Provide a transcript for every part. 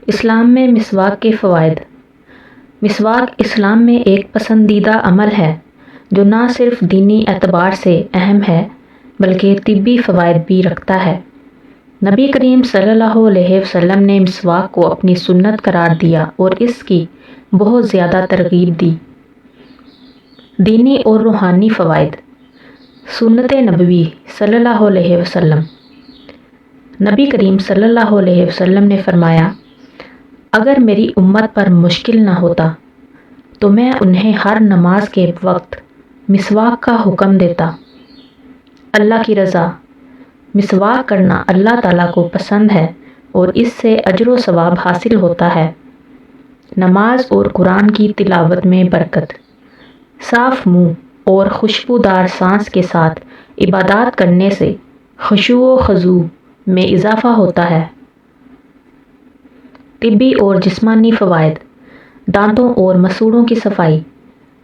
اسلام میں مسواک کے فوائد۔ مسواک اسلام میں ایک پسندیدہ عمل ہے جو نہ صرف دینی اعتبار سے اہم ہے بلکہ طبی فوائد بھی رکھتا ہے۔ نبی کریم صلی اللہ علیہ وسلم نے مسواک کو اپنی سنت قرار دیا اور اس کی بہت زیادہ ترغیب دی۔ دینی اور روحانی فوائد۔ سنت نبوی صلی اللہ علیہ وسلم۔ نبی کریم صلی اللہ علیہ وسلم نے فرمایا، اگر میری امت پر مشکل نہ ہوتا تو میں انہیں ہر نماز کے وقت مسواک کا حکم دیتا۔ اللہ کی رضا۔ مسواک کرنا اللہ تعالیٰ کو پسند ہے اور اس سے اجر و ثواب حاصل ہوتا ہے۔ نماز اور قرآن کی تلاوت میں برکت۔ صاف منہ اور خوشبودار سانس کے ساتھ عبادات کرنے سے خشوع و خضوع میں اضافہ ہوتا ہے۔ طبی اور جسمانی فوائد۔ دانتوں اور مسوڑوں کی صفائی۔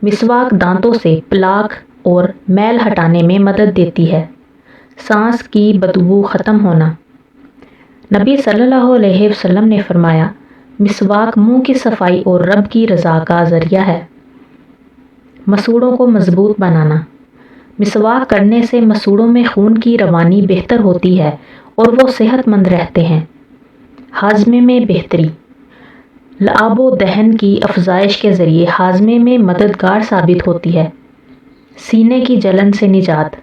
مسواک دانتوں سے پلاک اور میل ہٹانے میں مدد دیتی ہے۔ سانس کی بدبو ختم ہونا۔ نبی صلی اللہ علیہ وسلم نے فرمایا، مسواک منہ کی صفائی اور رب کی رضا کا ذریعہ ہے۔ مسوڑوں کو مضبوط بنانا۔ مسواک کرنے سے مسوڑوں میں خون کی روانی بہتر ہوتی ہے اور وہ صحت مند رہتے ہیں۔ ہاضمے میں بہتری۔ لعاب و دہن کی افزائش کے ذریعے ہاضمے میں مددگار ثابت ہوتی ہے۔ سینے کی جلن سے نجات۔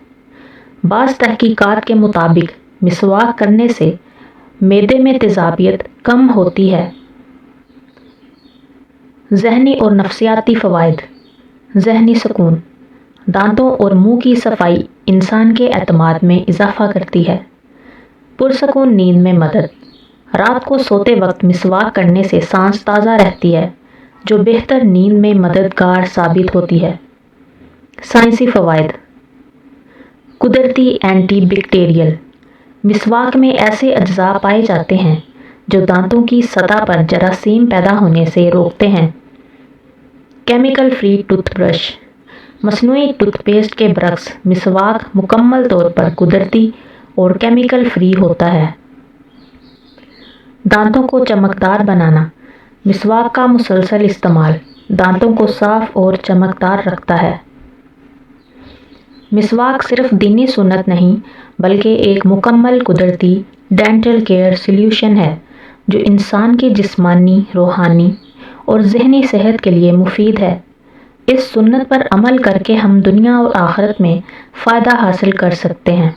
بعض تحقیقات کے مطابق مسواک کرنے سے معدے میں تیزابیت کم ہوتی ہے۔ ذہنی اور نفسیاتی فوائد۔ ذہنی سکون۔ دانتوں اور منہ کی صفائی انسان کے اعتماد میں اضافہ کرتی ہے۔ پرسکون نیند میں مدد۔ رات کو سوتے وقت مسواک کرنے سے سانس تازہ رہتی ہے جو بہتر نیند میں مددگار ثابت ہوتی ہے۔ سائنسی فوائد۔ قدرتی اینٹی بیکٹیریل۔ مسواک میں ایسے اجزاء پائے جاتے ہیں جو دانتوں کی سطح پر جراثیم پیدا ہونے سے روکتے ہیں۔ Chemical free tooth brush. مصنوعی ٹوتھ پیسٹ کے برعکس مسواک مکمل طور پر قدرتی اور کیمیکل فری ہوتا ہے۔ دانتوں کو چمکدار بنانا۔ مسواک کا مسلسل استعمال دانتوں کو صاف اور چمکدار رکھتا ہے۔ مسواک صرف دینی سنت نہیں بلکہ ایک مکمل قدرتی ڈینٹل کیئر سلیوشن ہے جو انسان کی جسمانی، روحانی اور ذہنی صحت کے لیے مفید ہے۔ اس سنت پر عمل کر کے ہم دنیا اور آخرت میں فائدہ حاصل کر سکتے ہیں۔